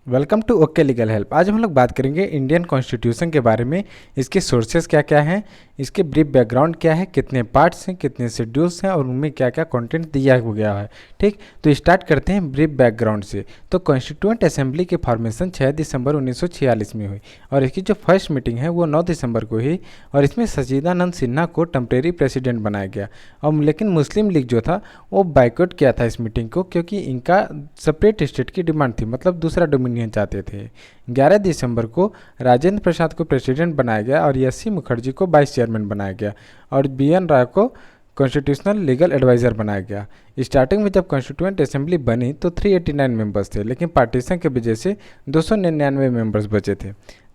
Welcome to okay legal help. आज हम लोग बात करेंगे इंडियन कॉन्स्टिट्यूशन के बारे में। इसके सोर्सेस क्या क्या हैं, इसके ब्रीफ बैकग्राउंड क्या है, कितने पार्ट्स हैं, कितने शेड्यूल्स हैं और उनमें क्या क्या कंटेंट दिया गया है। ठीक, तो स्टार्ट करते हैं ब्रीफ बैकग्राउंड से। तो कॉन्स्टिट्यूएंट असेंबली की फॉर्मेशन 6 दिसंबर 1946 में हुई और इसकी जो फर्स्ट मीटिंग है वो 9 दिसंबर को हुई और इसमें सचिदानंद सिन्हा को टेम्परेरी प्रेसिडेंट बनाया गया। और लेकिन मुस्लिम लीग जो था वो बाइकआउट किया था इस मीटिंग को, क्योंकि इनका सेपरेट स्टेट की डिमांड थी, मतलब दूसरा डोमिनियन चाहते थे। 11 दिसंबर को राजेंद्र प्रसाद को प्रेसिडेंट बनाया गया और एस.सी. मुखर्जी को वाइस चेयरमैन बनाया गया और बी.एन. राय को कॉन्स्टिट्यूशनल लीगल एडवाइज़र बनाया गया। स्टार्टिंग में जब कॉन्स्टिट्यूएंट असेंबली बनी तो 389 मेंबर्स थे, लेकिन पार्टीशन की वजह से 299 मेंबर्स बचे थे।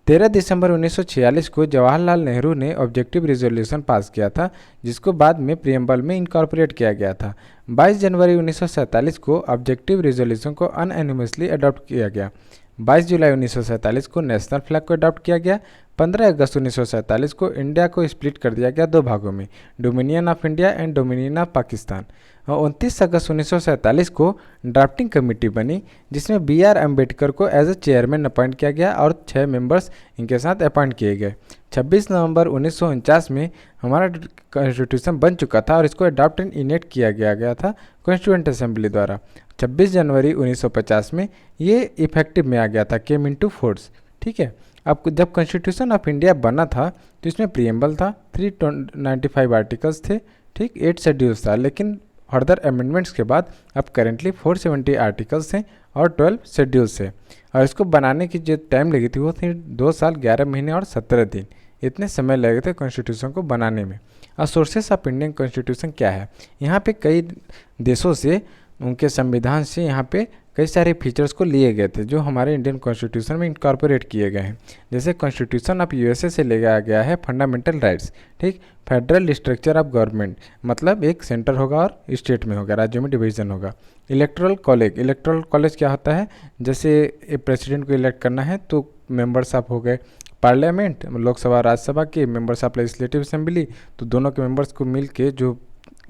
13 दिसंबर 1946 को जवाहरलाल नेहरू ने ऑब्जेक्टिव रिजोल्यूशन पास किया था, जिसको बाद में प्रियम्बल में इनकॉर्पोरेट किया गया था। 22 जनवरी 1947 को ऑब्जेक्टिव रिजोल्यूशन को अनएनिमसली अडॉप्ट किया गया। 22 जुलाई 1947 को नेशनल फ्लैग को अडॉप्ट किया गया। 15 अगस्त 1947 को इंडिया को स्प्लिट कर दिया गया दो भागों में, dominion of India and dominion of Pakistan. और 29 अगस्त 1947 को ड्राफ्टिंग कमेटी बनी, जिसमें बी.आर. अम्बेडकर को एज ए चेयरमैन अपॉइंट किया गया और 6 मेंबर्स इनके साथ अपॉइंट किए गए। 26 नवंबर 1949 में हमारा कॉन्स्टिट्यूशन बन चुका था और इसको अडॉप्ट एंड इनेक्ट किया गया था कॉन्स्टिट्यूएंट असेंबली द्वारा। 26 जनवरी 1950 में ये इफेक्टिव में आ गया था, केम इनटू फोर्स। ठीक है, अब जब कॉन्स्टिट्यूशन ऑफ इंडिया बना था तो इसमें प्रियम्बल था, 395 आर्टिकल्स थे, ठीक, 8 शेड्यूल्स था, लेकिन फर्दर अमेंडमेंट्स के बाद अब करेंटली 470 आर्टिकल्स हैं और 12 शेड्यूल्स है। और इसको बनाने की जो टाइम लगी थी वो थी 2 साल 11 महीने और 17 दिन। इतने समय लगे थे कॉन्स्टिट्यूशन को बनाने में। और सोर्सेस ऑफ इंडियन कॉन्स्टिट्यूशन क्या है, यहाँ पे कई देशों से उनके संविधान से यहाँ पे कई सारे फीचर्स को लिए गए थे जो हमारे इंडियन कॉन्स्टिट्यूशन में इनकॉर्पोरेट किए गए हैं। जैसे कॉन्स्टिट्यूशन ऑफ यूएसए से लिया गया है फंडामेंटल राइट्स, ठीक, फेडरल स्ट्रक्चर ऑफ गवर्नमेंट, मतलब एक सेंटर होगा और स्टेट में होगा, राज्यों में डिवीजन होगा। इलेक्टोरल कॉलेज क्या होता है, जैसे प्रेसिडेंट को इलेक्ट करना है तो मेंबर्स ऑफ हो गए पार्लियामेंट, लोकसभा राज्यसभा के मेंबर्स ऑफ लेजिस्लेटिव असेंबली, तो दोनों के मेंबर्स को मिल के जो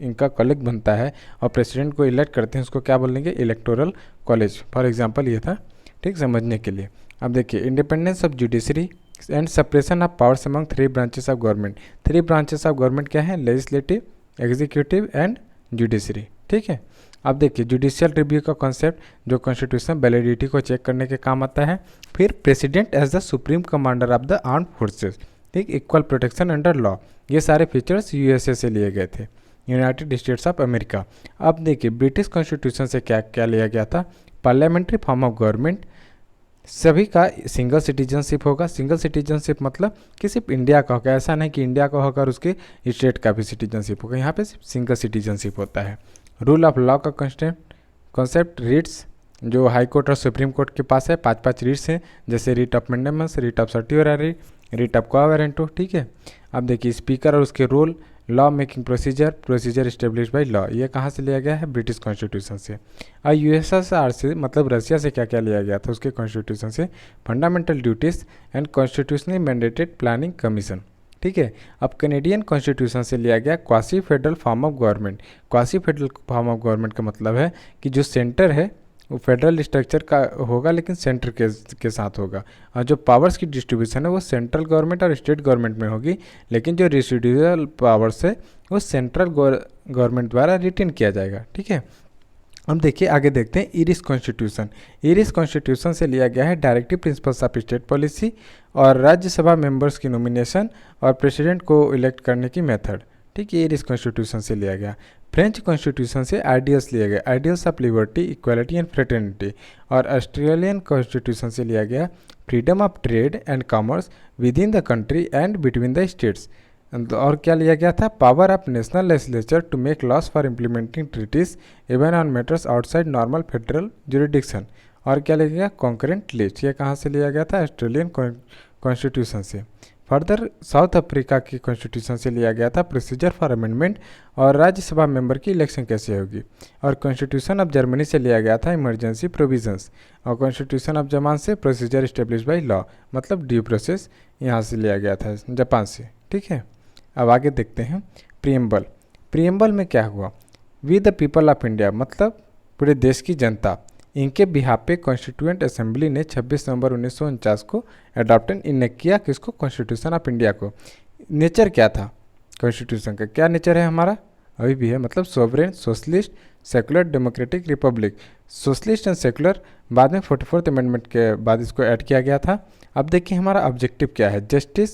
इनका कॉलेज बनता है और प्रेसिडेंट को इलेक्ट करते हैं उसको क्या बोलेंगे, इलेक्टोरल कॉलेज। फॉर एग्जांपल ये था, ठीक, समझने के लिए। अब देखिए independence of judiciary and separation of powers among 3 branches of government. 3 branches of government क्या है, लेजिस्लेटिव, एग्जीक्यूटिव एंड जुडिशरी। ठीक है, अब देखिए जुडिशियल रिव्यू का कॉन्सेप्ट जो कॉन्स्टिट्यूशन वैलिडिटी को चेक करने के काम आता है। फिर president as the supreme commander of the armed forces, ठीक, इक्वल प्रोटेक्शन अंडर लॉ, ये सारे फीचर्स यूएसए से लिए गए थे, यूनाइटेड स्टेट्स ऑफ अमेरिका। अब देखिए ब्रिटिश कॉन्स्टिट्यूशन से क्या क्या लिया गया था, पार्लियामेंट्री फॉर्म ऑफ गवर्नमेंट, सभी का सिंगल सिटीजनशिप होगा। सिंगल सिटीजनशिप मतलब कि सिर्फ इंडिया का होगा, ऐसा नहीं कि इंडिया का होगा और उसके स्टेट का भी सिटीजनशिप होगा, यहाँ पे सिर्फ सिंगल सिटीजनशिप होता है। रूल ऑफ लॉ का कॉन्सेप्ट, रिट्स जो हाई कोर्ट और सुप्रीम कोर्ट के पास है, 5 रिट्स हैं, जैसे writ of mandamus, writ of certiorari, writ of quo warranto. ठीक है, अब देखिए स्पीकर और उसके role, law making procedure established by law, ये कहाँ से लिया गया है, ब्रिटिश कॉन्स्टिट्यूशन से। और यूएसएसआर से मतलब रसिया से क्या क्या लिया गया था उसके कॉन्स्टिट्यूशन से, fundamental duties and constitutionally mandated planning commission. ठीक है, अब कैनेडियन कॉन्स्टिट्यूशन से लिया गया quasi federal form of government. Quasi federal form of government का मतलब है कि जो सेंटर है वो फेडरल स्ट्रक्चर का होगा लेकिन सेंटर के साथ होगा, और जो पावर्स की डिस्ट्रीब्यूशन है वो सेंट्रल गवर्नमेंट और स्टेट गवर्नमेंट में होगी, लेकिन जो रेसिडुअल पावर्स है वो सेंट्रल गवर्नमेंट द्वारा रिटेन किया जाएगा। ठीक है, अब देखिए आगे देखते हैं ईरिश कॉन्स्टिट्यूशन। ईरिश कॉन्स्टिट्यूशन से लिया गया है directive principles of state policy और राज्यसभा मेंबर्स की नॉमिनेशन और प्रेसिडेंट को इलेक्ट करने की मेथड। ठीक है, ईरिश कॉन्स्टिट्यूशन से लिया गया। फ्रेंच कॉन्स्टिट्यूशन से आइडियल्स लिए गए, ideals of liberty, equality and fraternity. और ऑस्ट्रेलियन कॉन्स्टिट्यूशन से लिया गया freedom of trade and commerce within the country and between the states. और क्या लिया गया था, power of national legislature to make laws for implementing treaties even on matters outside normal federal jurisdiction. और क्या लिया गया, कॉन्करेंट लिस्ट, ये कहाँ से लिया गया था, ऑस्ट्रेलियन कॉन्स्टिट्यूशन से। फर्दर साउथ अफ्रीका की कॉन्स्टिट्यूशन से लिया गया था प्रोसीजर फॉर अमेंडमेंट और राज्यसभा मेंबर की इलेक्शन कैसे होगी। और कॉन्स्टिट्यूशन ऑफ जर्मनी से लिया गया था इमरजेंसी प्रोविजंस। और कॉन्स्टिट्यूशन ऑफ जापान से प्रोसीजर इस्टेब्लिश बाई लॉ, मतलब ड्यू प्रोसेस, यहाँ से लिया गया था जापान से। ठीक है, अब आगे देखते हैं प्रियम्बल में क्या हुआ, we the people of India, मतलब पूरे देश की जनता, इनके बिहाफ पे कॉन्स्टिट्यूएंट असेंबली ने 26 नवंबर 1949 को अडॉप्टेड इनेक्ट किया किसको, कॉन्स्टिट्यूशन ऑफ इंडिया को। नेचर क्या था कॉन्स्टिट्यूशन का, क्या नेचर है हमारा, अभी भी है, मतलब sovereign, socialist, secular, democratic, Republic. Socialist and secular बाद में 44th अमेंडमेंट के बाद इसको ऐड किया गया था। अब देखिए हमारा ऑब्जेक्टिव क्या है, जस्टिस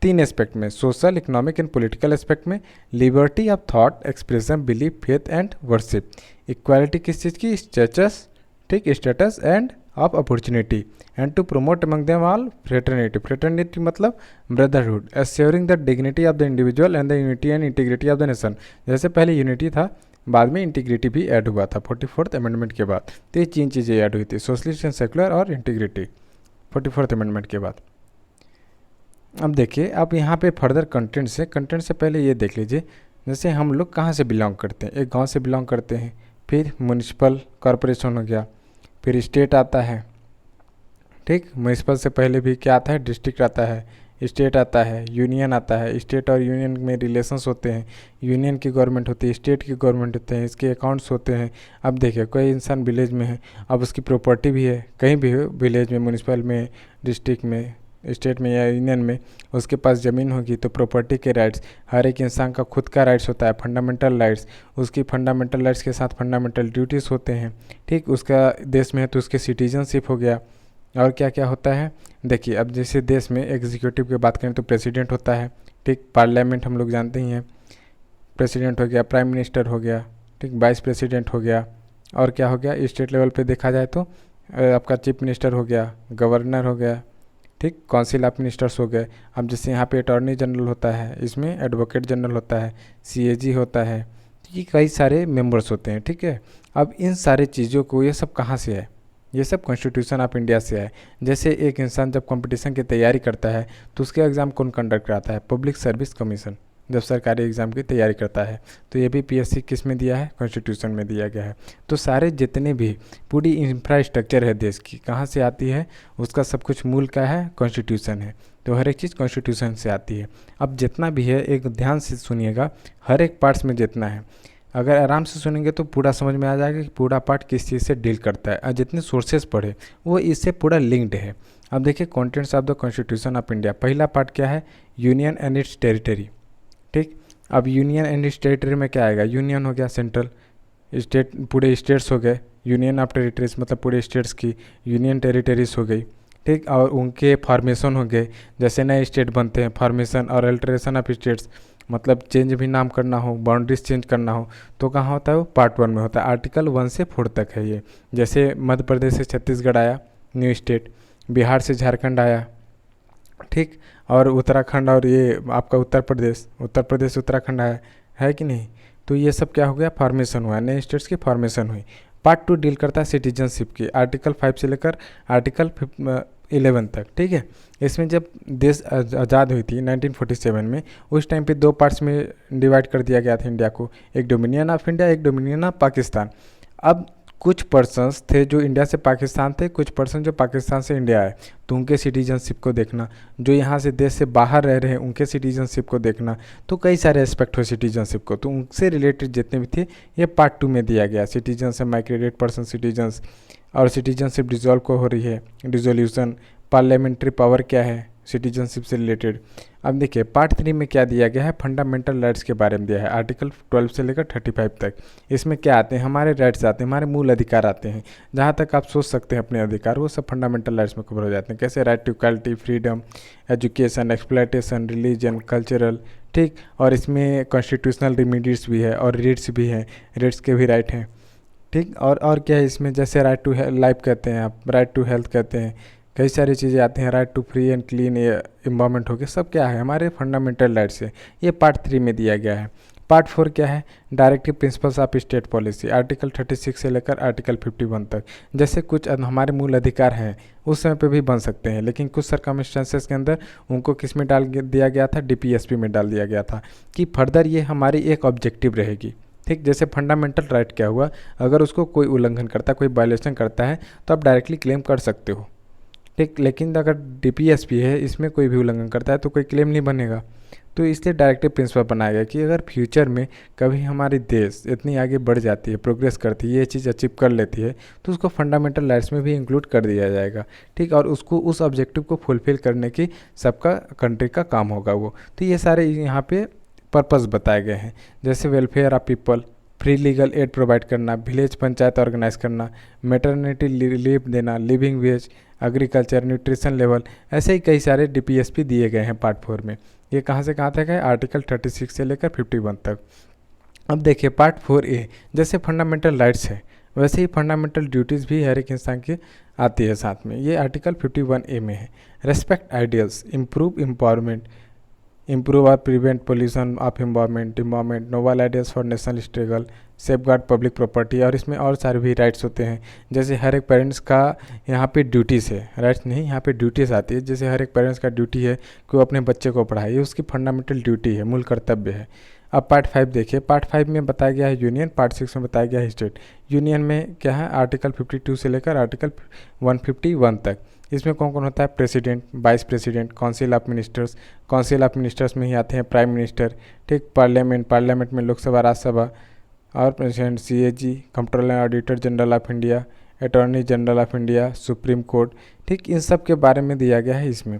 3 एस्पेक्ट में, social, economic and political aspect में, liberty of thought, expression, belief, faith and worship, equality किस चीज़ की, स्टेटस, ठीक, status and of opportunity, and to promote among them all fraternity, fraternity मतलब brotherhood, assuring the dignity of the individual and the unity and integrity of the nation. जैसे पहले unity था, बाद में इंटीग्रिटी भी ऐड हुआ था 44th अमेंडमेंट के बाद। तो ये 3 चीज़ें ऐड हुई थी, सोशलिस्ट एंड सेकुलर और इंटीग्रिटी 44th अमेंडमेंट के बाद। अब देखिए, अब यहाँ पे फर्दर कंटेंट से पहले ये देख लीजिए, जैसे हम लोग कहाँ से बिलोंग करते हैं, एक गांव से बिलोंग करते हैं, फिर म्यूनिसिपल कॉरपोरेशन हो गया, फिर स्टेट आता है, ठीक, म्यूनिसिपल से पहले भी क्या आता है, डिस्ट्रिक्ट आता है, स्टेट आता है, यूनियन आता है, स्टेट और यूनियन में रिलेशंस होते हैं, यूनियन की गवर्नमेंट होती है, स्टेट की गवर्नमेंट होते हैं, इसके अकाउंट्स होते हैं। अब देखिए कोई इंसान विलेज में है, अब उसकी प्रॉपर्टी भी है, कहीं भी हो, विलेज में, म्यूनिसिपल में, डिस्ट्रिक्ट में, स्टेट में या यूनियन में, उसके पास ज़मीन होगी तो प्रॉपर्टी के राइट्स, हर एक इंसान का खुद का राइट्स होता है, फंडामेंटल राइट्स, उसकी फंडामेंटल राइट्स के साथ फंडामेंटल ड्यूटीज़ होते हैं, ठीक, उसका देश में है तो उसके सिटीजनशिप हो गया। और क्या क्या होता है, देखिए अब जैसे देश में एग्जीक्यूटिव की बात करें तो प्रेसिडेंट होता है, ठीक, पार्लियामेंट हम लोग जानते ही हैं, प्रेसिडेंट हो गया, प्राइम मिनिस्टर हो गया, ठीक, वाइस प्रेसिडेंट हो गया, और क्या हो गया, स्टेट लेवल पे देखा जाए तो आपका चीफ मिनिस्टर हो गया, गवर्नर हो गया, ठीक, काउंसिल ऑफ मिनिस्टर्स हो गए। अब जैसे यहाँ पे अटॉर्नी जनरल होता है, इसमें एडवोकेट जनरल होता है, सीएजी होता है, ये कई सारे मेंबर्स होते हैं, ठीक है। अब इन सारे चीज़ों को, ये सब कहाँ से है, ये सब कॉन्स्टिट्यूशन ऑफ इंडिया से है। जैसे एक इंसान जब कंपटीशन की तैयारी करता है तो उसके एग्ज़ाम कौन कंडक्ट कराता है, पब्लिक सर्विस कमीशन, जब सरकारी एग्ज़ाम की तैयारी करता है। तो ये भी पीएससी किस में दिया है, कॉन्स्टिट्यूशन में दिया गया है। तो सारे जितने भी पूरी इंफ्रास्ट्रक्चर है देश की, कहाँ से आती है, उसका सब कुछ मूल का है, कॉन्स्टिट्यूशन है। तो हर एक चीज़ कॉन्स्टिट्यूशन से आती है। अब जितना भी है, एक ध्यान से सुनिएगा, हर एक पार्ट्स में जितना है, अगर आराम से सुनेंगे तो पूरा समझ में आ जाएगा कि पूरा पार्ट किस चीज़ से डील करता है, और जितने सोर्सेज पढ़े वो इससे पूरा लिंक्ड है। अब देखिए contents of the constitution of India, पहला पार्ट क्या है, यूनियन एंड इट्स टेरिटरी, ठीक। अब यूनियन एंड इट्स टेरिटरी में क्या आएगा, यूनियन हो गया सेंट्रल, स्टेट पूरे स्टेट्स हो गए, यूनियन ऑफ टेरिटरीज मतलब पूरे स्टेट्स की, यूनियन टेरिटरीज हो गई, ठीक, और उनके फॉर्मेशन हो गए, जैसे नए स्टेट बनते हैं, फॉर्मेशन और अल्टरेशन ऑफ स्टेट्स, मतलब चेंज भी नाम करना हो, बाउंड्रीज चेंज करना हो तो कहाँ होता है, वो पार्ट 1 में होता है, आर्टिकल 1 से 4 तक है ये। जैसे मध्य प्रदेश से छत्तीसगढ़ आया, न्यू स्टेट, बिहार से झारखंड आया, ठीक, और उत्तराखंड, और ये आपका उत्तर प्रदेश उत्तराखंड आया है कि नहीं। तो ये सब क्या हो गया, फॉर्मेशन हुआ, नए स्टेट्स की फॉर्मेशन हुई। पार्ट 2 डील करता है सिटीजनशिप की, आर्टिकल 5 से लेकर आर्टिकल 11 तक, ठीक है। इसमें जब देश आज़ाद हुई थी 1947 में, उस टाइम पे 2 पार्ट्स में डिवाइड कर दिया गया था इंडिया को, एक डोमिनियन ऑफ इंडिया, एक डोमिनियन ऑफ पाकिस्तान। अब कुछ पर्सन्स थे जो इंडिया से पाकिस्तान थे, कुछ पर्सन जो पाकिस्तान से इंडिया आए, तो उनके सिटीजनशिप को देखना, जो यहाँ से देश से बाहर रह रहे हैं उनके सिटीजनशिप को देखना। तो कई सारे एस्पेक्ट हो सिटीजनशिप को, तो उनसे रिलेटेड जितने भी थे ये पार्ट 2 में दिया गया। सिटीजन्स माइग्रेटेड पर्सन सिटीजन्स, और सिटीजनशिप डिजॉल्व को हो रही है, डिजोल्यूशन, पार्लियामेंट्री पावर क्या है सिटीजनशिप से रिलेटेड। अब देखिए पार्ट 3 में क्या दिया गया है, फंडामेंटल राइट्स के बारे में दिया है, आर्टिकल 12 से लेकर 35 तक। इसमें क्या आते हैं, हमारे राइट्स आते हैं, हमारे मूल अधिकार आते हैं, जहाँ तक आप सोच सकते हैं अपने अधिकार, वो सब फंडामेंटल राइट्स में कवर हो जाते हैं। कैसे, right to equality, freedom, education, exploitation, religion, cultural, ठीक। और इसमें कॉन्स्टिट्यूशनल रेमिडीज भी है और रिट्स भी हैं, रिट्स के भी राइट हैं, ठीक। और क्या है इसमें, जैसे राइट टू लाइफ कहते हैं आप, राइट टू हेल्थ कहते हैं, कई सारी चीज़ें आती हैं, right to free and clean environment हो गया, सब क्या है हमारे फंडामेंटल राइट्स है। ये पार्ट 3 में दिया गया है। पार्ट 4 क्या है, directive principles of state policy, article 36 से लेकर आर्टिकल 51 तक। जैसे कुछ हमारे मूल अधिकार हैं उस समय पे भी बन सकते हैं, लेकिन कुछ सर्कमस्टेंसेस के अंदर उनको किस में डाल दिया गया था, डीपीएसपी में डाल दिया गया था, कि फर्दर ये हमारी एक ऑब्जेक्टिव रहेगी, ठीक। जैसे फंडामेंटल राइट क्या हुआ, अगर उसको कोई उल्लंघन करता है, कोई वायलेशन करता है तो आप डायरेक्टली क्लेम कर सकते हो, ठीक। लेकिन अगर डीपीएसपी है, इसमें कोई भी उल्लंघन करता है तो कोई क्लेम नहीं बनेगा। तो इसलिए डायरेक्टिव प्रिंसिपल बनाया गया कि अगर फ्यूचर में कभी हमारी देश इतनी आगे बढ़ जाती है, प्रोग्रेस करती है, ये चीज़ अचीव कर लेती है, तो उसको फंडामेंटल राइट्स में भी इंक्लूड कर दिया जाएगा। ठीक, और उसको उस ऑब्जेक्टिव को फुलफिल करने की सबका कंट्री का काम होगा वो। तो ये सारे यहाँ पे पर्पस बताए गए हैं, जैसे welfare of people, free legal aid provide करना, विलेज पंचायत ऑर्गेनाइज करना, मैटरनिटी लीव देना, living veg, agriculture, nutrition level, ऐसे ही कई सारे DPSP दिए गए हैं पार्ट 4 में। ये कहाँ से कहाँ तक है? आर्टिकल 36 से लेकर 51 तक। अब देखिए पार्ट 4A, जैसे फंडामेंटल राइट्स है वैसे ही फंडामेंटल ड्यूटीज़ भी हर एक इंसान की आती है साथ में। ये आर्टिकल 51A में है। Respect ideals, improve empowerment, improve or prevent pollution of environment, novel ideas for national struggle, safeguard public property, और इसमें और सारे भी राइट्स होते हैं। जैसे हर एक पेरेंट्स का यहाँ पे ड्यूटीज़ है, राइट्स नहीं, यहाँ पे ड्यूटीज़ आती है। जैसे हर एक पेरेंट्स का ड्यूटी है कि वो अपने बच्चे को पढ़ाए, ये उसकी फंडामेंटल ड्यूटी है, मूल कर्तव्य है। अब पार्ट 5 देखिए। पार्ट 5 में बताया गया है यूनियन, पार्ट 6 में बताया गया है स्टेट। यूनियन में क्या है? आर्टिकल 52 से लेकर आर्टिकल 151 तक। इसमें कौन कौन होता है? President, vice president, council of ministers, council of ministers में ही आते हैं प्राइम मिनिस्टर। ठीक, पार्लियामेंट, पार्लियामेंट में लोकसभा, राज्यसभा, और president, CAG, controller auditor general of India, attorney general of India, supreme court. ठीक, इन सब के बारे में दिया गया है इसमें।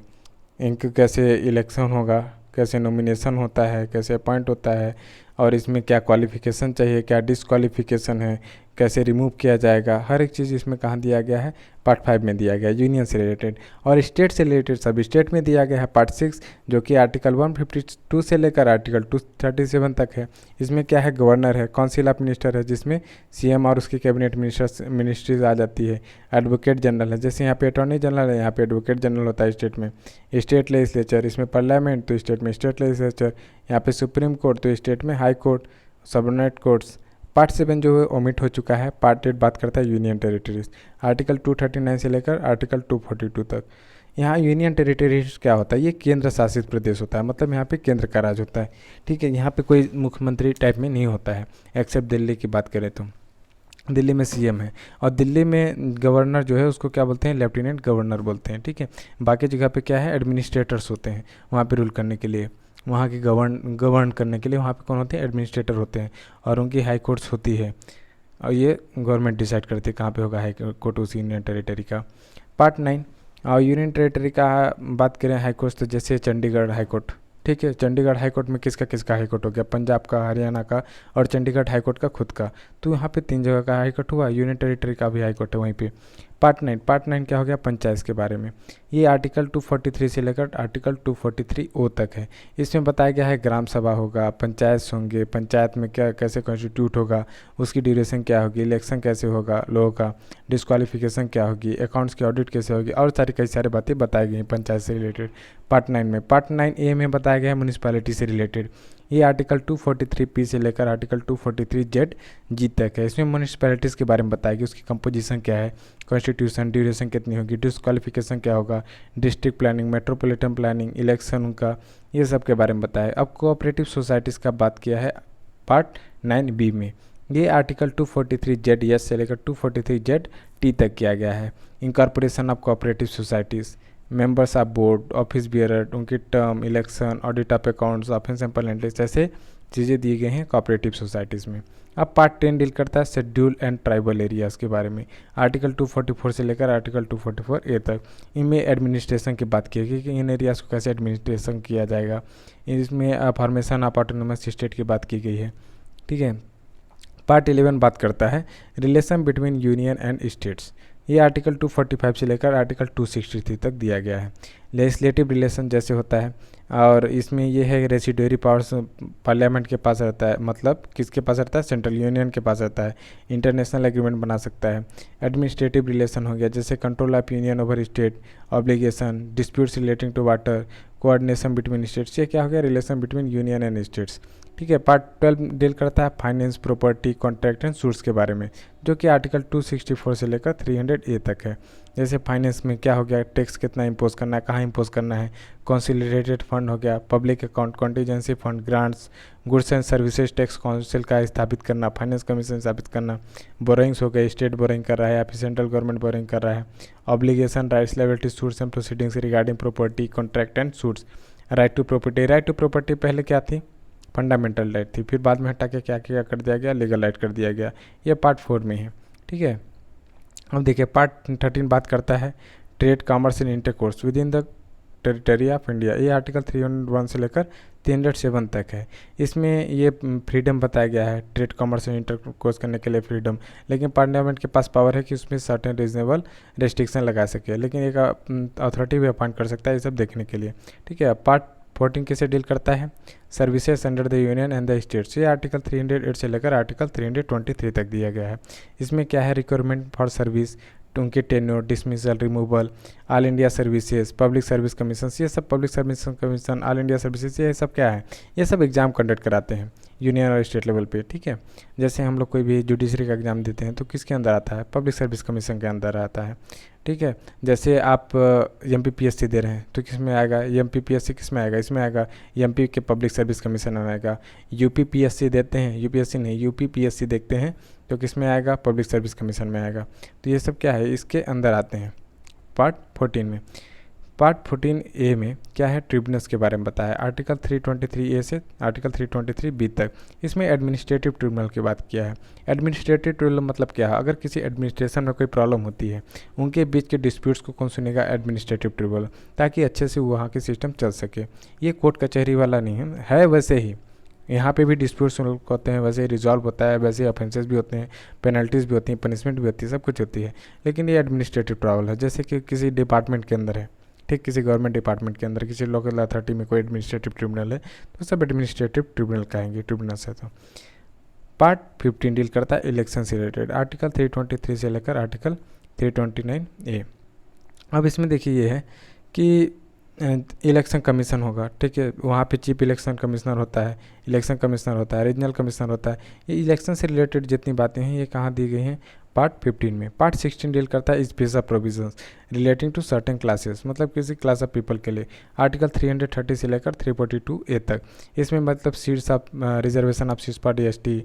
इनके कैसे इलेक्शन होगा, कैसे नॉमिनेशन होता है, कैसे अपॉइंट होता है, और इसमें क्या क्वालिफिकेशन चाहिए, क्या डिसक्वालिफिकेशन है, कैसे रिमूव किया जाएगा, हर एक चीज़ इसमें कहाँ दिया गया है? पार्ट 5 में दिया गया है, यूनियन से रिलेटेड। और स्टेट से रिलेटेड सब स्टेट में दिया गया है पार्ट 6, जो कि आर्टिकल 152 से लेकर आर्टिकल 237 तक है। इसमें क्या है? गवर्नर है, काउंसिल ऑफ मिनिस्टर है जिसमें CM और उसकी कैबिनेट मिनिस्ट्रीज आ जाती है, एडवोकेट जनरल है, जैसे यहाँ पे अटॉर्नी जनरल है, यहाँ पे एडवोकेट जनरल होता है स्टेट में। स्टेट लेजिस्लेचर, इसमें पार्लियामेंट, तो स्टेट में स्टेट लेजिस्लेचर, यहाँ पे सुप्रीम कोर्ट, तो स्टेट में high court, subordinate courts. Part 7 जो है ओमिट हो चुका है। पार्ट 8 बात करता है यूनियन टेरिटरीज, आर्टिकल 239 से लेकर आर्टिकल 242 तक। यहाँ यूनियन टेरिटरीज क्या होता है? ये केंद्र शासित प्रदेश होता है, मतलब यहाँ पे केंद्र का राज होता है। ठीक है, यहाँ पे कोई मुख्यमंत्री टाइप में नहीं होता है, एक्सेप्ट दिल्ली की बात करें तो। दिल्ली में CM है, और दिल्ली में गवर्नर जो है उसको क्या बोलते हैं? लेफ्टिनेंट गवर्नर बोलते हैं। ठीक है, बाकी जगह पे क्या है? एडमिनिस्ट्रेटर्स होते हैं वहाँ पे रूल करने के लिए, वहाँ की गवर्न करने के लिए वहाँ पे कौन होते हैं? एडमिनिस्ट्रेटर होते हैं, और उनकी हाई कोर्ट्स होती है, और ये गवर्नमेंट डिसाइड करती है कहाँ पे होगा हाई कोर्ट उस यूनियन टेरिटरी का। पार्ट 9, और यूनियन टेरिटरी का बात करें हाई कोर्ट्स, तो जैसे चंडीगढ़ हाई कोर्ट। ठीक है, चंडीगढ़ हाई कोर्ट में किसका किसका हाई कोर्ट हो गया? पंजाब का, हरियाणा का, और चंडीगढ़ हाई कोर्ट का खुद का। तो यहाँ पे 3 जगह का हाई कोर्ट हुआ, यूनियन टेरिटरी का भी हाई कोर्ट है वहीं पे। पार्ट 9 क्या हो गया? पंचायत के बारे में। ये आर्टिकल 243 से लेकर आर्टिकल 243O तक है। इसमें बताया गया है ग्राम सभा होगा, पंचायत होंगे, पंचायत में क्या कैसे कॉन्स्टिट्यूट होगा, उसकी ड्यूरेशन क्या होगी, इलेक्शन कैसे होगा लोगों का, डिस्क्वालिफिकेशन क्या होगी, अकाउंट्स की ऑडिट कैसे होगी, और कई सारी बातें बताई गई हैं पंचायत से रिलेटेड पार्ट 9 में। पार्ट 9A में बताया गया है म्यूनिसिपैलिटी से रिलेटेड। ये आर्टिकल 243P से लेकर आर्टिकल 243Z तक है। इसमें म्यूनिसिपैलिटीज़ के बारे में बताएगी, उसकी कंपोजिशन क्या है, कॉन्स्टिट्यूशन, ड्यूरेशन कितनी होगी, डिस्क्वालिफिकेशन क्या होगा, district planning, metropolitan planning, election उनका, ये सब के बारे में बताया। अब कोऑपरेटिव सोसाइटीज़ का बात किया है पार्ट 9B में। ये आर्टिकल 243Z से लेकर 243ZT तक किया गया है। Incorporation of cooperative societies, members of board, office bearer, उनकी term, election, audit of accounts, offence sample entries, ऐसे चीज़ें दी गई हैं कोऑपरेटिव सोसाइटीज़ में। अब पार्ट 10 डील करता है शेड्यूल एंड ट्राइबल एरियाज़ के बारे में, आर्टिकल 244 से लेकर आर्टिकल 244A तक। इनमें एडमिनिस्ट्रेशन की बात की गई कि इन एरियाज़ को कैसे एडमिनिस्ट्रेशन किया जाएगा। इसमें फॉर्मेशन ऑफ ऑटोनोमस स्टेट की बात की गई है। ठीक है, पार्ट 11 बात करता है relation between union and states. ये आर्टिकल 245 से लेकर आर्टिकल 263 तक दिया गया है। लेजिस्लेटिव रिलेशन जैसे होता है, और इसमें ये है रेसिडुअरी पावर्स पार्लियामेंट के पास रहता है, मतलब किसके पास रहता है? सेंट्रल यूनियन के पास रहता है। इंटरनेशनल एग्रीमेंट बना सकता है। एडमिनिस्ट्रेटिव रिलेशन हो गया, जैसे control of union over state, obligation, disputes relating to water, coordination between states. ये क्या हो गया? Relation between union and states. ठीक है, पार्ट 12 डील करता है finance, property, contract and suits के बारे में, जो कि आर्टिकल 264 से लेकर 300A तक है। जैसे फाइनेंस में क्या हो गया? टैक्स कितना इम्पोज करना है, कहाँ इम्पोज करना है, कंसोलिडेटेड फंड हो गया, public account, contingency fund, grants, goods and services tax council का स्थापित करना, फाइनेंस कमीशन स्थापित करना, बोरिंग्स हो गए, स्टेट बोरिंग कर रहा है या फिर सेंट्रल गवर्नमेंट बोरिंग कर रहा है, obligation, rights, liability, suits and proceedings regarding property, contract and suits, right to property पहले क्या थी, फंडामेंटल राइट थी, फिर बाद में हटा के क्या क्या कर दिया गया, लीगल राइट कर दिया गया। ये पार्ट 4 में है, ठीक है। अब देखिए पार्ट 13 बात करता है trade, commerce and intercourse with in the territory of India. ये आर्टिकल 301 से लेकर 307 तक है। इसमें ये फ्रीडम बताया गया है, ट्रेड, कॉमर्स एंड इंटरकोर्स करने के लिए फ्रीडम, लेकिन पार्लियामेंट के पास पावर है कि उसमें सर्टेन रीजनेबल रेस्ट्रिक्शन लगा सके, लेकिन एक अथॉरिटी भी अपॉइंट कर सकता है ये सब देखने के लिए, ठीक है। पार्ट 14 कैसे डील करता है, services under the union and the states. ये आर्टिकल 308 से लेकर आर्टिकल 323 तक दिया गया है। इसमें क्या है, रिक्वायरमेंट फॉर सर्विस, उनके tenure, dismissal, removal, all India services, public service commission, ये सब public service commission, all India services, ये सब क्या है, ये सब एग्जाम कंडक्ट कराते हैं यूनियन और स्टेट लेवल पे, ठीक है। जैसे हम लोग कोई भी जुडिशरी का एग्जाम देते हैं तो किसके अंदर आता है, पब्लिक सर्विस कमीशन के अंदर आता है, ठीक है। जैसे आप MPPSC दे रहे हैं तो किस में आएगा, MPPSC किस में आएगा, इसमें आएगा, MP के पब्लिक सर्विस कमीशन में आएगा। UPPSC देते हैं, UPSC नहीं UPPSC देखते हैं तो किस में आएगा, पब्लिक सर्विस कमीशन में आएगा। तो ये सब क्या है, इसके अंदर आते हैं पार्ट 14 में। पार्ट 14A में क्या है, ट्रिब्यूनल्स के बारे में बताया, आर्टिकल 323A से आर्टिकल 323B तक। इसमें एडमिनिस्ट्रेटिव ट्रिब्यूनल की बात किया है। एडमिनिस्ट्रेटिव ट्रिब्यूनल मतलब क्या है, अगर किसी एडमिनिस्ट्रेशन में कोई प्रॉब्लम होती है, उनके बीच के डिस्प्यूट्स को कौन सुनेगा, एडमिनिस्ट्रेटिव ट्रिब्यूनल, ताकि अच्छे से वहाँ की सिस्टम चल सके। ये कोर्ट कचहरी वाला नहीं है वैसे ही यहाँ पे भी डिस्प्यूट सॉल्व होते हैं, वैसे ही रिजॉल्व होता है, वैसे ही ऑफेंसेस भी होते हैं, पेनल्टीज़ भी होती हैं, पनिशमेंट भी होती है, सब कुछ होती है। लेकिन ये एडमिनिस्ट्रेटिव ट्रिब्यूनल है, जैसे कि किसी डिपार्टमेंट के अंदर है, ठीक, किसी गवर्नमेंट डिपार्टमेंट के अंदर, किसी लोकल अथॉरिटी में कोई एडमिनिस्ट्रेटिव ट्रिब्यूनल है तो सब एडमिनिस्ट्रेटिव ट्रिब्यूनल कहेंगे, ट्रिब्यूनल्स है। तो पार्ट 15 डील करता है इलेक्शन से रिलेटेड, आर्टिकल 323 से लेकर आर्टिकल 329A। अब इसमें देखिए ये है कि इलेक्शन कमीशन होगा, ठीक है, वहाँ पे चीफ इलेक्शन कमिश्नर होता है, इलेक्शन कमिश्नर होता है, रीजनल कमिश्नर होता है। ये इलेक्शन से रिलेटेड जितनी बातें हैं ये कहाँ दी गई हैं, पार्ट 15 में। पार्ट 16 डील करता है special provisions relating to certain classes, मतलब किसी क्लास ऑफ पीपल के लिए, आर्टिकल 330 से लेकर 342A तक। इसमें मतलब seats of reservation of seats for ST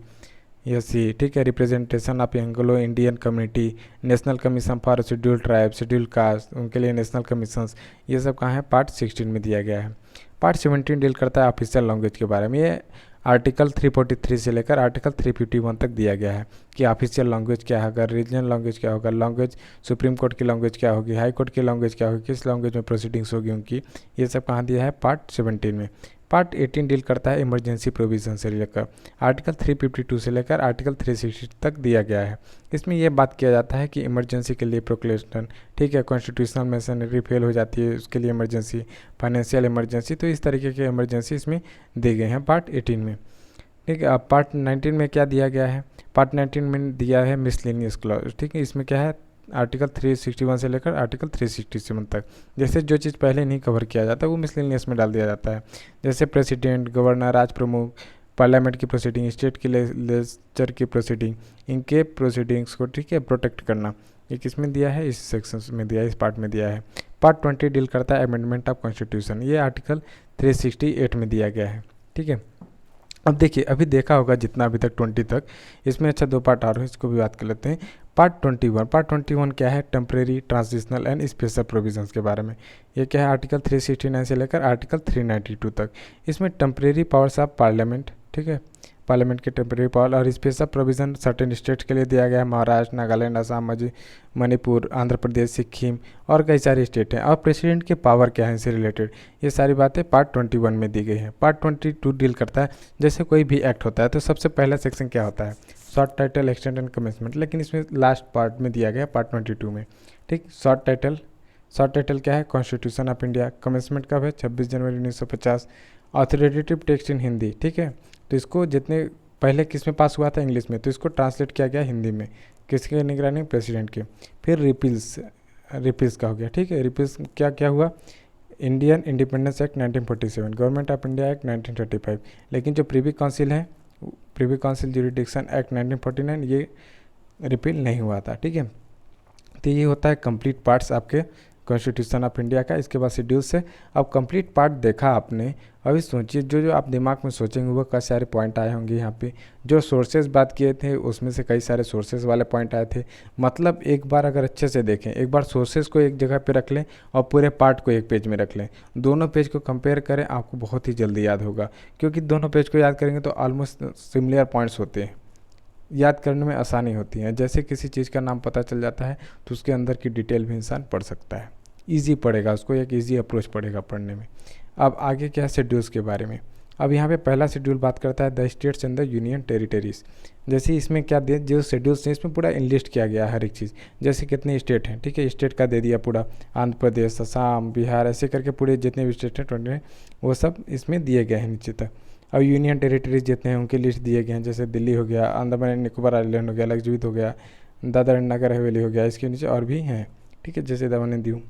SC, ठीक है, representation of Anglo Indian community, national commission for schedule tribe, schedule caste, उनके लिए नेशनल कमीशंस, ये सब कहाँ है, पार्ट 16 में दिया गया है। पार्ट 17 डील करता है ऑफिशियल लैंग्वेज के बारे में। ये आर्टिकल 343 से लेकर आर्टिकल 351 तक दिया गया है कि ऑफिशियल लैंग्वेज क्या होगा, रीजनल लैंग्वेज क्या होगा, लैंग्वेज सुप्रीम कोर्ट की लैंग्वेज क्या होगी, हाई कोर्ट की लैंग्वेज क्या होगी, किस लैंग्वेज में प्रोसीडिंग्स होगी उनकी, ये सब कहाँ दिया है, पार्ट 17 में। पार्ट 18 डील करता है इमरजेंसी प्रोविजन से लेकर, आर्टिकल 352 से लेकर आर्टिकल 360 तक दिया गया है। इसमें यह बात किया जाता है कि इमरजेंसी के लिए प्रोक्लेशन, ठीक है, कॉन्स्टिट्यूशनल मशीनरी फेल हो जाती है उसके लिए इमरजेंसी, फाइनेंशियल इमरजेंसी, तो इस तरीके के इमरजेंसी इसमें दी गए हैं पार्ट 18 में, ठीक है। अब पार्ट 19 में क्या दिया गया है, पार्ट 19 में दिया है मिसलेनियस क्लॉज, ठीक है। इसमें क्या है, आर्टिकल 361 से लेकर आर्टिकल 367 तक। जैसे जो चीज़ पहले नहीं कवर किया जाता वो मिसलेनियस में डाल दिया जाता है, जैसे प्रेसिडेंट, गवर्नर, राज प्रमुख, पार्लियामेंट की प्रोसीडिंग, स्टेट की लेजिस्लेचर की प्रोसीडिंग, इनके प्रोसीडिंग्स को, ठीक है, प्रोटेक्ट करना, ये किस में दिया है, इस सेक्शन में दिया है, इस पार्ट में दिया है। पार्ट 20 डील करता है अमेंडमेंट ऑफ कॉन्स्टिट्यूशन, ये आर्टिकल 368 में दिया गया है, ठीक है। अब देखिए अभी देखा होगा जितना अभी तक 20 तक, इसमें अच्छा 2 पार्ट और है, इसको भी बात कर लेते हैं। पार्ट 21 क्या है, temporary, transitional and special provisions के बारे में। ये क्या है, आर्टिकल 369 से लेकर आर्टिकल 392 तक। इसमें टेम्परेरी पावर्स ऑफ पार्लियामेंट, ठीक है, पार्लियामेंट के टेम्परेरी पावर और स्पेशल प्रोविज़न सर्टेन स्टेट्स के लिए दिया गया है, महाराष्ट्र, नागालैंड, असम, मणिपुर, आंध्र प्रदेश, सिक्किम और कई सारे स्टेट हैं। और प्रेसिडेंट के पावर क्या है, इससे रिलेटेड ये सारी बातें पार्ट 21 में दी गई हैं। पार्ट 22 डील करता है जैसे कोई भी एक्ट होता है तो सबसे पहला सेक्शन क्या होता है, short title, extend and commencement, लेकिन इसमें लास्ट पार्ट में दिया गया पार्ट 22 में, ठीक। शॉर्ट टाइटल क्या है, कॉन्स्टिट्यूशन ऑफ इंडिया, कमेंसमेंट कब है, 26 जनवरी 1950, ऑथोरिटेटिव टेक्स्ट इन हिंदी, ठीक है, तो इसको जितने पहले किस में पास हुआ था, इंग्लिश में, तो इसको ट्रांसलेट किया गया हिंदी में, किसके निगरानी, प्रेसिडेंट की। फिर रिपील्स का हो गया, ठीक है, रिपील्स क्या क्या हुआ, Indian independence act 1947, government of India act 1935, लेकिन जो प्रीवी काउंसिल है, प्रीवी काउंसिल ज्यूरिडिक्शन एक्ट 1949, ये रिपील नहीं हुआ था, ठीक है। तो ये होता है कंप्लीट पार्ट्स आपके कॉन्स्टिट्यूशन ऑफ इंडिया का, इसके बाद शेड्यूल से। अब कंप्लीट पार्ट देखा आपने, अभी सोचिए जो जो आप दिमाग में सोचेंगे वो कई सारे पॉइंट आए होंगे यहाँ पे। जो सोर्सेज बात किए थे उसमें से कई सारे सोर्सेज वाले पॉइंट आए थे। मतलब एक बार अगर अच्छे से देखें, एक बार सोर्सेज को एक जगह पे रख लें और पूरे पार्ट को एक पेज में रख लें, दोनों पेज को कंपेयर करें, आपको बहुत ही जल्दी याद होगा, क्योंकि दोनों पेज को याद करेंगे तो ऑलमोस्ट सिमिलर पॉइंट्स होते हैं, याद करने में आसानी होती है। जैसे किसी चीज़ का नाम पता चल जाता है तो उसके अंदर की डिटेल भी इंसान पढ़ सकता है, ईजी पड़ेगा उसको, एक ईजी अप्रोच पड़ेगा पढ़ने में। अब आगे क्या है शेड्यूल्स के बारे में। अब यहाँ पे पहला शेड्यूल बात करता है the states and the union territories. जैसे इसमें क्या दे, जो शेड्यूल्स हैं इसमें पूरा इनलिस्ट किया गया है हर एक चीज़, जैसे कितने स्टेट हैं, ठीक है, स्टेट का दे दिया पूरा, आंध्र प्रदेश, असम, बिहार, ऐसे करके पूरे जितने भी स्टेट हैं 20 वो सब इसमें दिए गए हैं नीचे तक। और यूनियन टेरिटरीज जितने हैं उनकी लिस्ट दिए गए हैं, जैसे दिल्ली हो गया, अंडमान एंड निकोबार आइलैंड हो गया, लक्षद्वीप हो गया, दादरा एंड नगर हवेली हो गया, इसके नीचे और भी हैं, ठीक है, जैसे दमन एंड दीव,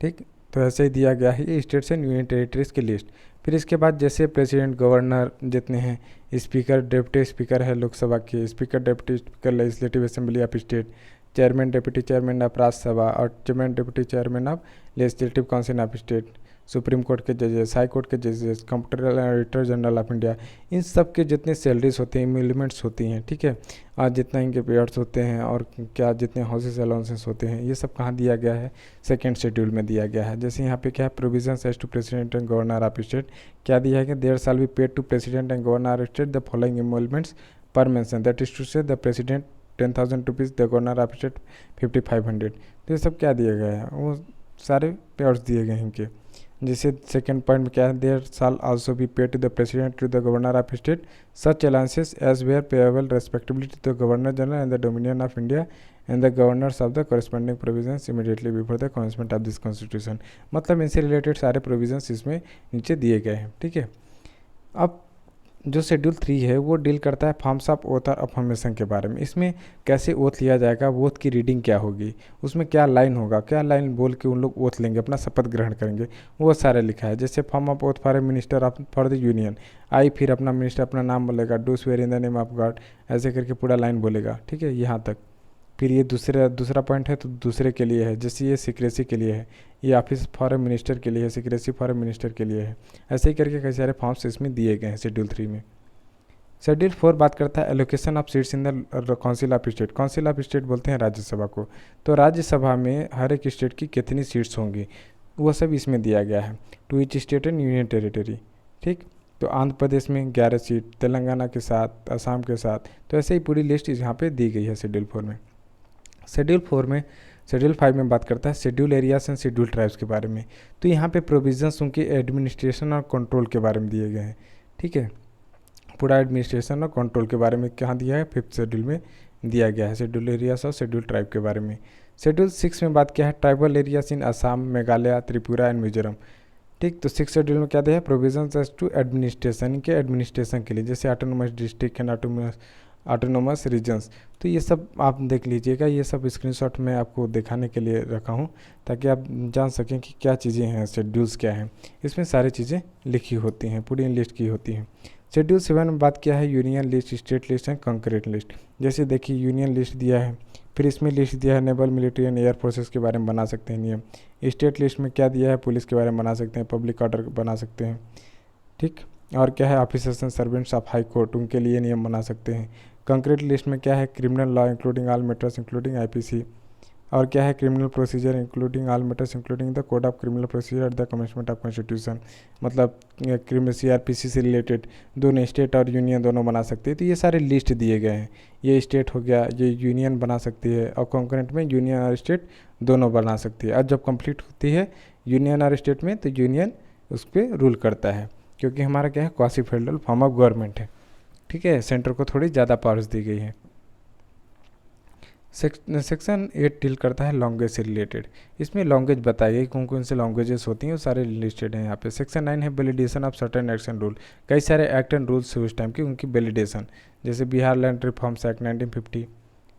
ठीक। तो ऐसे ही दिया गया है ये स्टेट्स एंड यूनियन टेरिटरीज की लिस्ट। फिर इसके बाद जैसे प्रेसिडेंट, गवर्नर जितने हैं, स्पीकर, डिप्टी स्पीकर है लोकसभा के, speaker, deputy speaker legislative assembly of state, chairman, deputy chairman of Rajya Sabha और chairman, deputy chairman of legislative council of state, supreme court के जजेस, हाई कोर्ट के जजेस, comptroller auditor general of India, इन सब के जितने सैलरीज होते हैं, एमिलिमेंट्स होती हैं, ठीक है, और जितना इनके पेयर्स होते हैं और क्या जितने हाउसेस अलाउंसेस होते हैं, ये सब कहाँ दिया गया है, सेकंड शेड्यूल में दिया गया है। जैसे यहाँ पे क्या है, provisions as to president and governor of state, क्या दिया है कि there shall be paid to president and governor of state the following emoluments पर mention, that is to say the president 10,000 rupees, the governor of state 5,500। तो ये सब क्या दिए गए हैं, वो सारे पेयर्स दिए गए हैं इनके। जैसे सेकंड पॉइंट में क्या है, there shall also be paid to the president to the governor of state such allowances as were payable respectively to the governor general and the dominion of India and the governors of the corresponding provisions immediately before the commencement of this constitution. मतलब इनसे related सारे provisions इसमें नीचे दिए गए हैं, ठीक है। अब जो शेड्यूल 3 है वो डील करता है फॉर्म्स ऑफ ओथ और अफर्मेशन के बारे में। इसमें कैसे ओथ लिया जाएगा, ओथ की रीडिंग क्या होगी, उसमें क्या लाइन होगा, क्या लाइन बोल के उन लोग ओथ लेंगे, अपना शपथ ग्रहण करेंगे, वो सारे लिखा है। जैसे form of oath for a minister of for the union, I फिर अपना मिनिस्टर अपना नाम बोलेगा, do swear in the name of God, ऐसे करके पूरा लाइन बोलेगा, ठीक है, यहाँ तक। फिर ये दूसरा पॉइंट है तो दूसरे के लिए है, जैसे ये सिक्रेसी के लिए है, ये ऑफिस फॉर ए मिनिस्टर के लिए है, सिक्रेसी फॉर ए मिनिस्टर के लिए है, ऐसे ही करके कई सारे फॉर्म्स इसमें दिए गए हैं शेड्यूल 3 में। शेड्यूल 4 बात करता है allocation of seats in the council of state. Council of state बोलते हैं राज्यसभा को। तो राज्यसभा में हर एक स्टेट की कितनी सीट्स होंगी वो सब इसमें दिया गया है, to each state and union territory, ठीक। तो आंध्र प्रदेश में 11 सीट, तेलंगाना के साथ, असम के साथ, तो ऐसे ही पूरी लिस्ट यहाँ पे दी गई है शेड्यूल 4 में। शेड्यूल 5 में बात करता है schedule areas and schedule tribes के बारे में। तो यहाँ पे प्रोविजंस उनके एडमिनिस्ट्रेशन और कंट्रोल के बारे में दिए गए हैं, ठीक है, पूरा एडमिनिस्ट्रेशन और कंट्रोल के बारे में कहाँ दिया है, 5th शेड्यूल में दिया गया है, शेड्यूल एरियाज और शेड्यूल ट्राइब के बारे में। शेड्यूल 6 में बात किया है tribal areas in Assam, Meghalaya, Tripura and Mizoram, ठीक। तो 6th शेड्यूल में क्या दिया है, प्रोविजंस एज टू एडमिनिस्ट्रेशन के एडमिनिस्ट्रेशन के लिए, जैसे autonomous district and autonomous regions. तो ये सब आप देख लीजिएगा, ये सब स्क्रीनशॉट में आपको दिखाने के लिए रखा हूँ ताकि आप जान सकें कि क्या चीज़ें हैं, शेड्यूल्स क्या हैं। इसमें सारी चीज़ें लिखी होती हैं, पूरी लिस्ट की होती हैं। शेड्यूल 7 में बात किया है union list, state list and concurrent list. जैसे देखिए यूनियन लिस्ट दिया है, फिर इसमें लिस्ट दिया है naval, military and air forces के बारे में बना सकते हैं नियम। स्टेट लिस्ट में क्या दिया है, पुलिस के बारे में बना सकते हैं, पब्लिक ऑर्डर बना सकते हैं, ठीक। और क्या है, officers and servants of high court, उनके लिए नियम बना सकते हैं। कंक्रीट लिस्ट में क्या है, criminal law including all matters including IPC. और क्या है, criminal procedure including all matters including the code of criminal procedure at the commencement of constitution. मतलब क्रिमिनल सीआरपीसी से रिलेटेड दोनों स्टेट और यूनियन दोनों बना सकते हैं। तो ये सारे लिस्ट दिए गए हैं, ये स्टेट हो गया, ये यूनियन बना सकती है, और कॉन्करेंट में यूनियन और स्टेट दोनों बना सकती है। और जब कंप्लीट होती है यूनियन और स्टेट में तो यूनियन उस पर रूल करता है, क्योंकि हमारा क्या है, quasi federal form of government है, ठीक है, सेंटर को थोड़ी ज़्यादा पावर्स दी गई है। सेक्शन 8 डील करता है लैंग्वेज से रिलेटेड। इसमें लैंग्वेज बताई गई कौन कौन से लैंग्वेजेस होती हैं, वो सारे लिस्टेड हैं यहाँ पे। सेक्शन 9 है validation of certain acts and rule. कई सारे एक्ट एंड रूल्स उस टाइम की, उनकी वैलिडेशन, जैसे Bihar land reforms act 1950,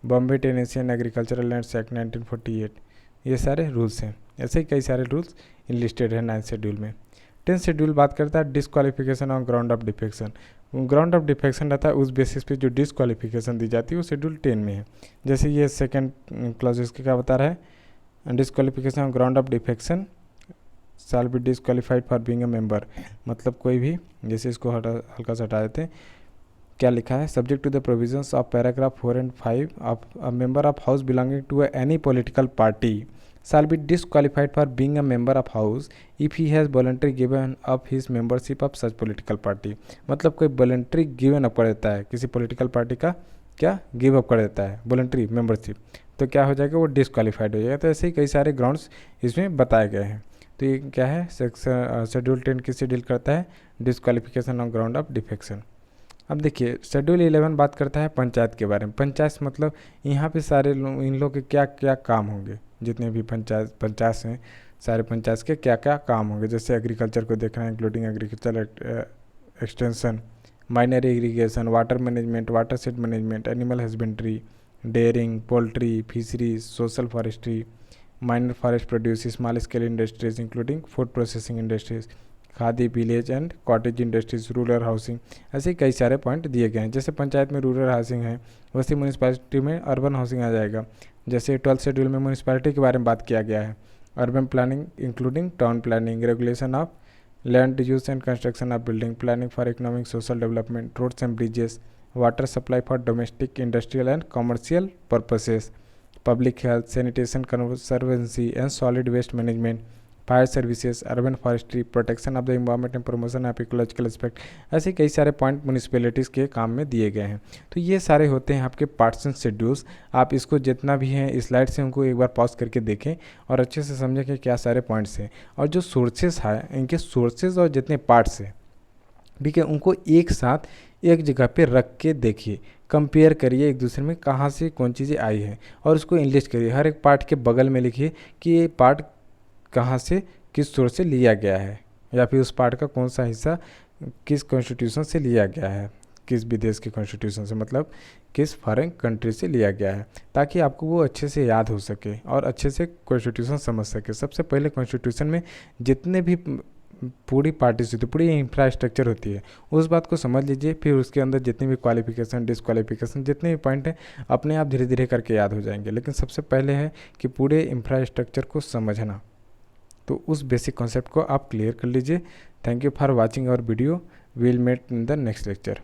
Bombay tenancy agricultural lands act 1948, ये सारे रूल्स हैं। ऐसे ही कई सारे रूल्स लिस्टेड हैं 9th शेड्यूल में। 10th शेड्यूल बात करता है disqualification on ground of defection. Ground of defection रहता है, उस बेसिस पे जो डिसक्वालिफिकेशन दी जाती है वो शेड्यूल 10 में है। जैसे ये सेकंड क्लॉज इसके क्या बता रहा है, disqualification on ground of defection shall be disqualified for being a member, मतलब कोई भी, जैसे इसको हल्का सा हटा देते हैं, क्या लिखा है, subject to the provisions of paragraph 4 and 5 of a member of house belonging to any political party shall be disqualified for being a member of house if he has voluntarily given up his membership of such political party। मतलब कोई voluntary given up कर देता है किसी political party का, क्या give up कर देता है वॉलंटरी मेंबरशिप, तो क्या हो जाएगा, वो डिस्क्वालीफाइड हो जाएगा। तो ऐसे ही कई सारे ग्राउंड्स इसमें बताए गए हैं। तो ये क्या है, सेक्शन शेड्यूल 10 किससे डील करता है, disqualification on ground of defection. अब देखिए शेड्यूल 11 बात करता है पंचायत के बारे में। पंचायत मतलब यहाँ पे सारे लोग, इन लोग के क्या क्या काम होंगे, जितने भी पंचायत हैं, सारे पंचायत के क्या क्या काम होंगे। जैसे एग्रीकल्चर को देखना है, including agriculture extension, minor irrigation, water management, watershed management, animal husbandry, dairying, poultry, fisheries, social forestry, minor forest produce, small scale industries including food processing industries, khadi, village and cottage industries, rural housing, ऐसे कई सारे point दिए गए हैं। जैसे पंचायत में rural housing है, वैसे म्यूनिसपैलिटी में अर्बन हाउसिंग आ जाएगा। जैसे 12th शेड्यूल में म्यूनिसपैलिटी के बारे में बात किया गया है, urban planning including town planning, regulation of land use and construction of building, planning for economic social development, roads and bridges, water supply for domestic industrial and commercial purposes, public health, sanitation, conservancy and solid waste management, fire services, urban forestry, protection of the environment and promotion of ecological aspect, ऐसे कई सारे point municipalities के काम में दिए गए हैं। तो ये सारे होते हैं आपके पार्ट्स एंड शेड्यूल्स। आप इसको जितना भी हैं स्लाइड से उनको एक बार पॉज करके देखें और अच्छे से समझें कि क्या सारे पॉइंट्स हैं, और जो सोर्सेस हैं इनके सोर्सेज और जितने पार्ट्स हैं, ठीक है, उनको एक साथ एक जगह पे रख के देखिए, कंपेयर करिए एक दूसरे में कहाँ से कौन चीज़ें आई हैं, और उसको इंलिस्ट करिए। हर एक पार्ट के बगल में लिखिए कि ये पार्ट कहाँ से किस सोर्स से लिया गया है, या फिर उस पार्ट का कौन सा हिस्सा किस कॉन्स्टिट्यूशन से लिया गया है, किस विदेश के कॉन्स्टिट्यूशन से, मतलब किस फॉरेन कंट्री से लिया गया है, ताकि आपको वो अच्छे से याद हो सके और अच्छे से कॉन्स्टिट्यूशन समझ सके। सबसे पहले कॉन्स्टिट्यूशन में जितने भी पूरी पार्टीज होती है, पूरी इंफ्रास्ट्रक्चर होती है, उस बात को समझ लीजिए। फिर उसके अंदर जितने भी क्वालिफिकेशन, डिस्क्वालिफिकेशन, जितने भी पॉइंट हैं, अपने आप धीरे धीरे करके याद हो जाएंगे। लेकिन सबसे पहले है कि पूरे इंफ्रास्ट्रक्चर को समझना, तो उस बेसिक कॉन्सेप्ट को आप क्लियर कर लीजिए। Thank you for watching our video, we will met in the next lecture.